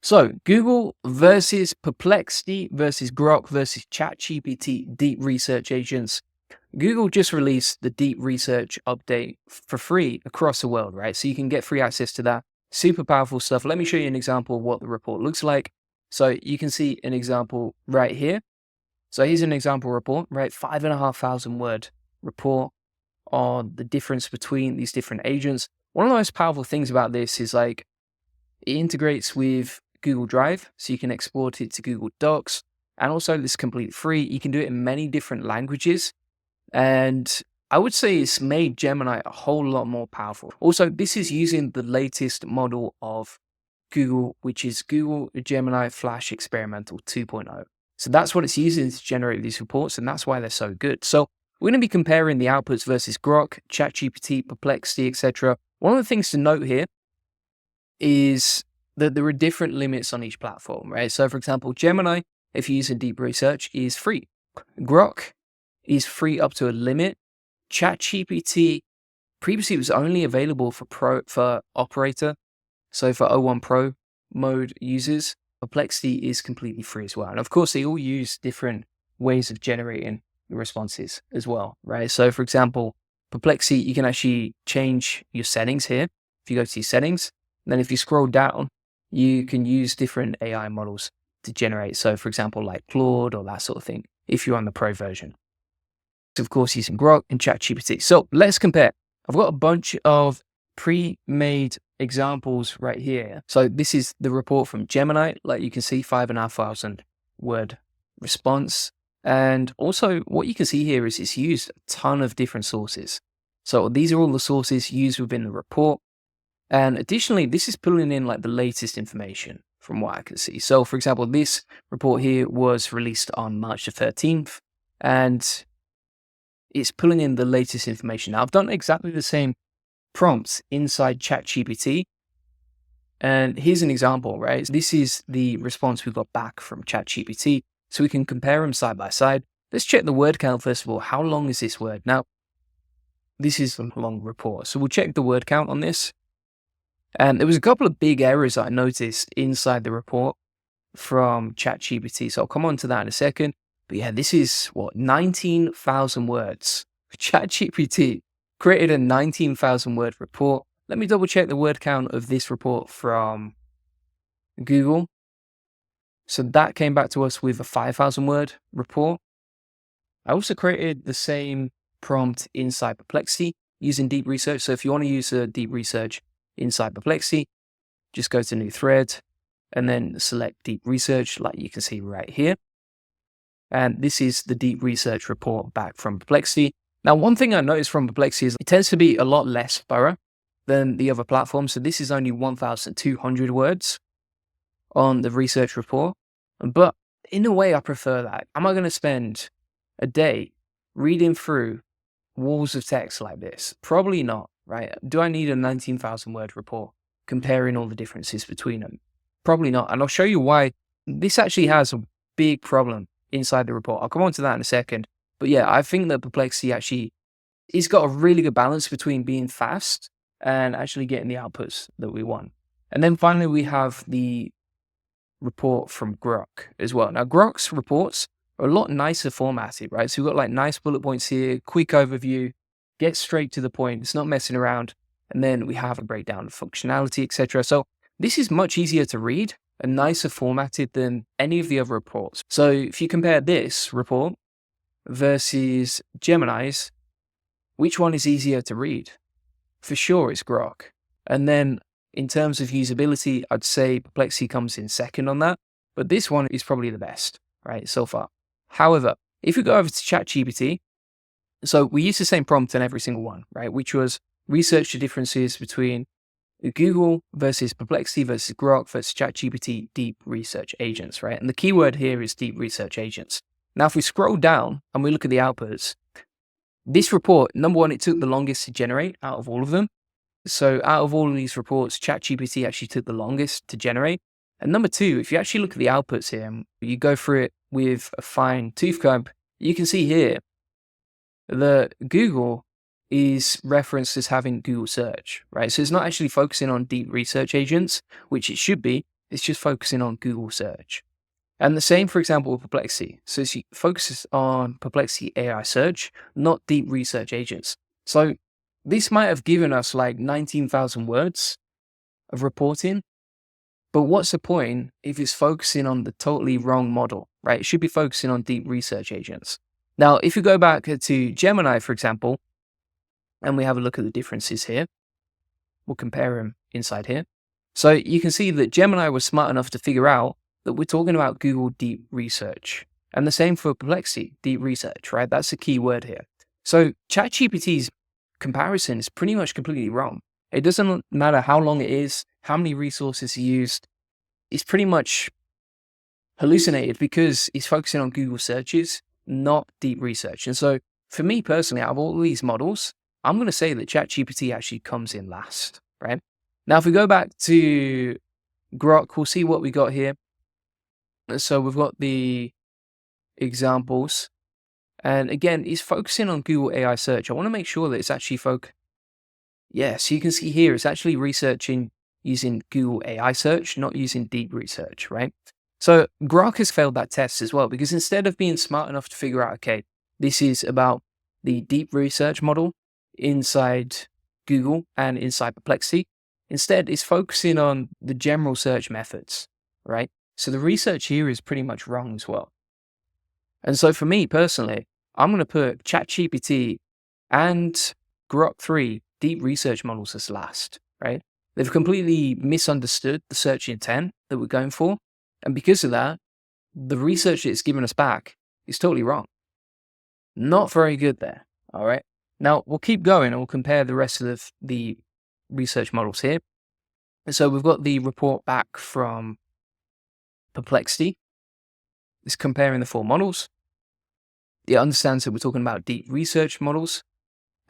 So Google versus Perplexity versus Grok versus ChatGPT deep research agents. Google just released the deep research update for free across the world, right? So you can get free access to that. Super powerful stuff. Let me show you an example of what the report looks like. So you can see an example right here. So here's an example report, right? 5,500 word report on the difference between these different agents. One of the most powerful things about this is like it integrates with Google Drive, so you can export it to Google Docs. And also, this is completely free. You can do it in many different languages. And I would say it's made Gemini a whole lot more powerful. Also, this is using the latest model of Google, which is Google Gemini Flash Experimental 2.0. So that's what it's using to generate these reports, and that's why they're so good. So we're going to be comparing the outputs versus Grok, ChatGPT, Perplexity, etc. One of the things to note here is that there are different limits on each platform, right? So for example, Gemini, if you use a deep research, is free. Grok is free up to a limit. ChatGPT previously was only available for operator, so for O1 Pro mode users. Perplexity is completely free as well. And of course, they all use different ways of generating responses as well, right? So for example, Perplexity, you can actually change your settings here. If you go to your settings, and then if you scroll down, you can use different AI models to generate. So for example, like Claude or that sort of thing, if you're on the pro version. Of course, using Grok and ChatGPT. So let's compare. I've got a bunch of pre-made examples right here. So this is the report from Gemini. Like you can see, 5,500 word response. And also what you can see here is it's used a ton of different sources. So these are all the sources used within the report. And additionally, this is pulling in like the latest information from what I can see. So for example, this report here was released on March the 13th, and it's pulling in the latest information. Now I've done exactly the same prompts inside ChatGPT. And here's an example, right? This is the response we got back from ChatGPT. So we can compare them side by side. Let's check the word count first of all. How long is this word? Now, this is a long report. So we'll check the word count on this. And there was a couple of big errors I noticed inside the report from ChatGPT. So I'll come on to that in a second. But yeah, this is 19,000 words. ChatGPT created a 19,000 word report. Let me double check the word count of this report from Google. So that came back to us with a 5,000 word report. I also created the same prompt inside Perplexity using deep research. So if you want to use a deep research inside Perplexity, just go to new thread and then select deep research like you can see right here. And this is the deep research report back from Perplexity. Now, one thing I noticed from Perplexity is it tends to be a lot less thorough than the other platforms. So this is only 1,200 words on the research report. But in a way, I prefer that. Am I going to spend a day reading through walls of text like this? Probably not, right? Do I need a 19,000 word report comparing all the differences between them? Probably not. And I'll show you why this actually has a big problem inside the report. I'll come on to that in a second. But yeah, I think that Perplexity actually is got a really good balance between being fast and actually getting the outputs that we want. And then finally, we have the report from Grok as well. Now, Grok's reports are a lot nicer formatted, right? So we've got like nice bullet points here, quick overview, get straight to the point. It's not messing around. And then we have a breakdown of functionality, etc. So this is much easier to read and nicer formatted than any of the other reports. So if you compare this report versus Gemini's, which one is easier to read? For sure, it's Grok. And then in terms of usability, I'd say Perplexity comes in second on that, but this one is probably the best, right, so far. However, if we go over to ChatGPT, so we use the same prompt in every single one, right, which was research the differences between Google versus Perplexity versus Grok versus ChatGPT deep research agents, right? And the keyword here is deep research agents. Now, if we scroll down and we look at the outputs, this report, number one, it took the longest to generate out of all of them. So out of all of these reports, ChatGPT actually took the longest to generate. And number two, if you actually look at the outputs here, and you go through it with a fine tooth comb, you can see here that Google is referenced as having Google search, right? So it's not actually focusing on deep research agents, which it should be. It's just focusing on Google search. And the same, for example, with Perplexity. So it focuses on Perplexity AI search, not deep research agents. So this might have given us like 19,000 words of reporting, but what's the point if it's focusing on the totally wrong model, right? It should be focusing on deep research agents. Now, if you go back to Gemini, for example, and we have a look at the differences here, we'll compare them inside here. So you can see that Gemini was smart enough to figure out that we're talking about Google deep research. And the same for Perplexity, deep research, right? That's the key word here. So ChatGPT's comparison is pretty much completely wrong. It doesn't matter how long it is, how many resources he used. It's pretty much hallucinated because it's focusing on Google searches, not deep research. And so for me personally, out of all these models, I'm going to say that ChatGPT actually comes in last, right? Now, if we go back to Grok, we'll see what we got here. So we've got the examples. And again, it's focusing on Google AI search. I want to make sure that it's actually so you can see here, it's actually researching using Google AI search, not using deep research, right? So Grok has failed that test as well, because instead of being smart enough to figure out, okay, this is about the deep research model inside Google and inside Perplexity, instead it's focusing on the general search methods, right? So the research here is pretty much wrong as well. And so for me personally, I'm going to put ChatGPT and Grok 3 deep research models as last, right? They've completely misunderstood the search intent that we're going for. And because of that, the research that it's given us back is totally wrong. Not very good there, all right? Now, we'll keep going and we'll compare the rest of the research models here. And so we've got the report back from Perplexity. It's comparing the 4 models. It understands that we're talking about deep research models.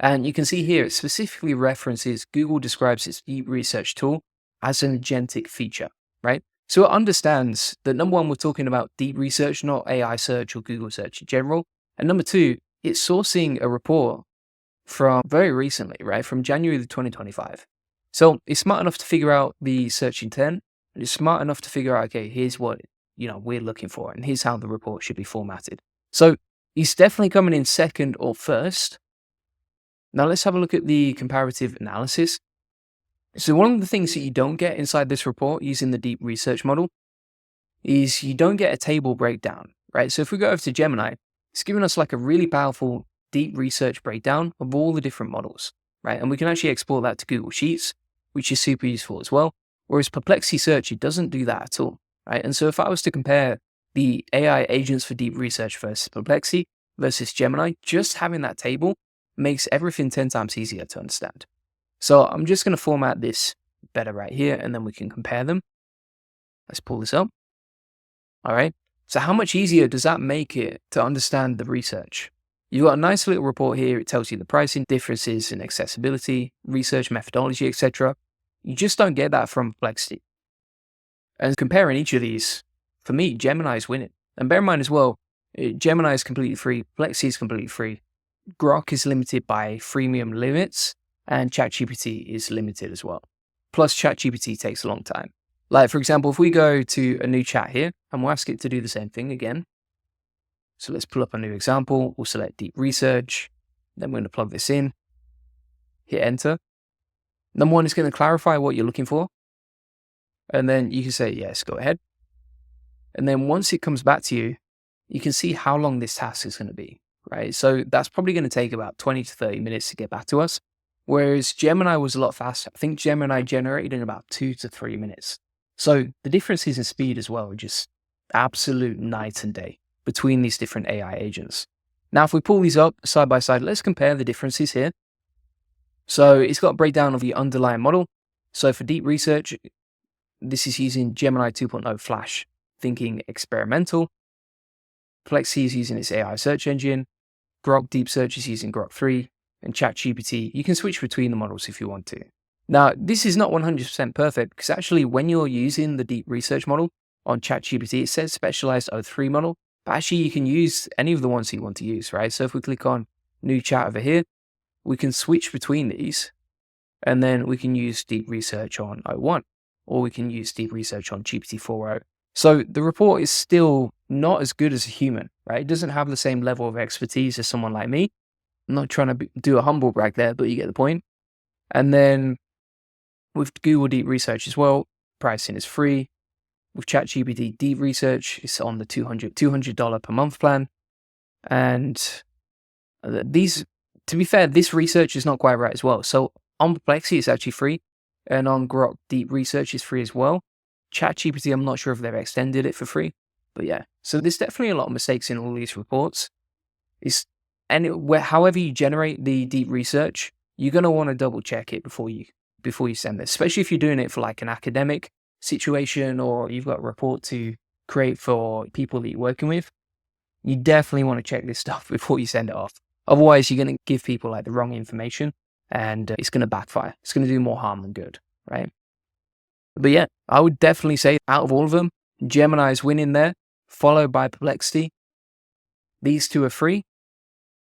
And you can see here, it specifically references Google describes its deep research tool as an agentic feature, right? So it understands that number one, we're talking about deep research, not AI search or Google search in general. And number two, it's sourcing a report from very recently, right? From January of 2025. So it's smart enough to figure out the search intent. And it's smart enough to figure out, okay, here's what we're looking for, and here's how the report should be formatted. So he's definitely coming in second or first. Now let's have a look at the comparative analysis. So one of the things that you don't get inside this report using the deep research model is you don't get a table breakdown, right? So if we go over to Gemini, it's giving us like a really powerful deep research breakdown of all the different models, right? And we can actually export that to Google Sheets, which is super useful as well. Whereas Perplexity Search, it doesn't do that at all, right? And so if I was to compare the AI agents for deep research versus Perplexity versus Gemini, just having that table makes everything 10 times easier to understand. So I'm just going to format this better right here, and then we can compare them. Let's pull this up. All right. So how much easier does that make it to understand the research? You've got a nice little report here. It tells you the pricing differences in accessibility, research methodology, etc. You just don't get that from Perplexity. And comparing each of these, for me, Gemini is winning. And bear in mind as well, Gemini is completely free. Perplexity is completely free. Grok is limited by freemium limits, and ChatGPT is limited as well. Plus, ChatGPT takes a long time. Like, for example, if we go to a new chat here, and we'll ask it to do the same thing again. So let's pull up a new example. We'll select deep research. Then we're going to plug this in. Hit enter. Number one is going to clarify what you're looking for. And then you can say, yes, go ahead. And then once it comes back to you, you can see how long this task is going to be, right? So that's probably going to take about 20 to 30 minutes to get back to us. Whereas Gemini was a lot faster. I think Gemini generated in about 2 to 3 minutes. So the differences in speed as well are just absolute night and day between these different AI agents. Now, if we pull these up side by side, let's compare the differences here. So it's got a breakdown of the underlying model. So for deep research, this is using Gemini 2.0 Flash Thinking Experimental. Perplexity is using its AI search engine. Grok Deep Search is using Grok 3. And ChatGPT, you can switch between the models if you want to. Now, this is not 100% perfect because actually when you're using the deep research model on ChatGPT, it says specialized O3 model, but actually you can use any of the ones you want to use, right? So if we click on new chat over here, we can switch between these and then we can use deep research on O1 or we can use deep research on GPT-4o. So the report is still not as good as a human, right? It doesn't have the same level of expertise as someone like me. I'm not trying to do a humble brag there, but you get the point. And then with Google Deep Research as well, pricing is free. With ChatGPT Deep Research, it's on the $200 per month plan. And these, to be fair, this research is not quite right as well. So on Perplexity, it's actually free. And on Grok Deep Research is free as well. ChatGPT, I'm not sure if they've extended it for free. But yeah, so there's definitely a lot of mistakes in all these reports. However you generate the deep research, you're going to want to double check it before you send this, especially if you're doing it for like an academic situation or you've got a report to create for people that you're working with. You definitely want to check this stuff before you send it off. Otherwise, you're going to give people like the wrong information and it's going to backfire. It's going to do more harm than good, right? But yeah, I would definitely say out of all of them, Gemini is winning there, followed by Perplexity. These two are free.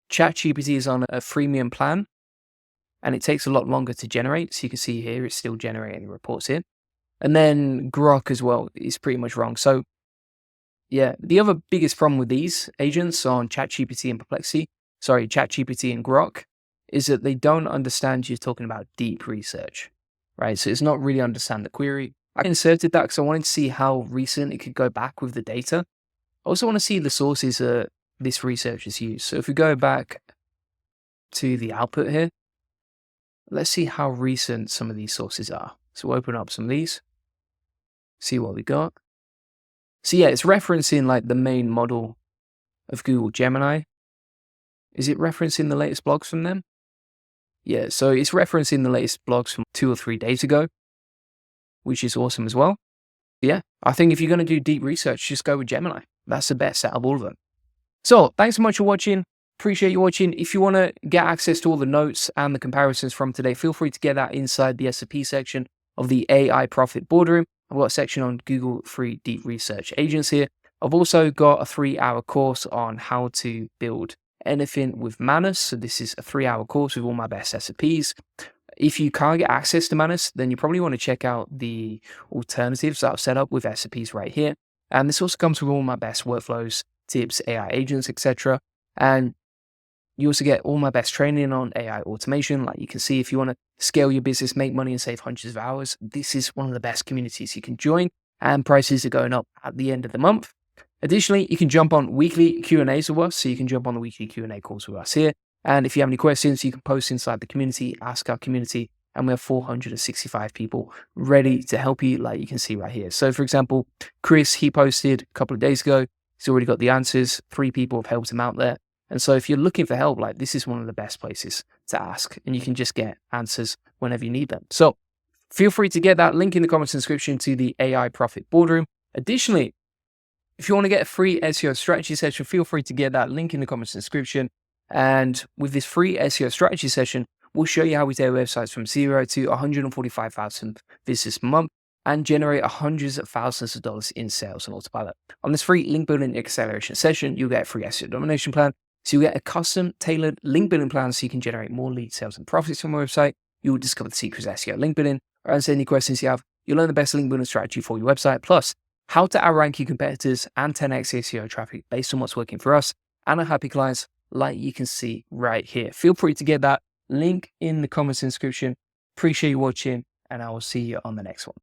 ChatGPT is on a freemium plan and it takes a lot longer to generate. So you can see here, it's still generating the reports here. And then Grok as well is pretty much wrong. So yeah, the other biggest problem with these agents on ChatGPT and ChatGPT and Grok is that they don't understand you're talking about deep research, right? So it's not really understand the query. I inserted that because I wanted to see how recent it could go back with the data. I also want to see the sources that this research is used. So if we go back to the output here, let's see how recent some of these sources are. So we'll open up some of these, see what we got. So yeah, it's referencing like the main model of Google Gemini. Is it referencing the latest blogs from them? Yeah, so it's referencing the latest blogs from 2 or 3 days ago, which is awesome as well. Yeah, I think if you're going to do deep research, just go with Gemini. That's the best out of all of them. So thanks so much for watching. Appreciate you watching. If you want to get access to all the notes and the comparisons from today, feel free to get that inside the S&P section of the AI Profit Boardroom. I've got a section on Google free deep research agents here. I've also got a 3-hour course on how to build anything with Manus. So this is a 3-hour course with all my best S&Ps. If you can't get access to Manus, then you probably want to check out the alternatives that I've set up with S&Ps right here. And this also comes with all my best workflows, tips, AI agents, etc. And you also get all my best training on AI automation. Like you can see, if you want to scale your business, make money and save hundreds of hours, this is one of the best communities you can join, and prices are going up at the end of the month. Additionally, you can jump on weekly Q&As with us. So you can jump on the weekly Q&A calls with us here. And if you have any questions, you can post inside the community, ask our community, and we have 465 people ready to help you, like you can see right here. So for example, Chris, he posted a couple of days ago. He's already got the answers. 3 people have helped him out there. And so if you're looking for help, like this is one of the best places to ask, and you can just get answers whenever you need them. So feel free to get that link in the comments description to the AI Profit Boardroom. Additionally, if you want to get a free SEO strategy session, feel free to get that link in the comments description. And with this free SEO strategy session, we'll show you how we take websites from 0 to 145,000 visitors per month and generate hundreds of thousands of dollars in sales on autopilot. On this free link building acceleration session, you'll get a free SEO domination plan. So you'll get a custom tailored link building plan so you can generate more lead sales and profits from your website. You'll discover the secrets of SEO link building, or answer any questions you have. You'll learn the best link building strategy for your website, plus how to outrank your competitors and 10x SEO traffic based on what's working for us and our happy clients, like you can see right here. Feel free to get that link in the comments description. Appreciate you watching, and I will see you on the next one.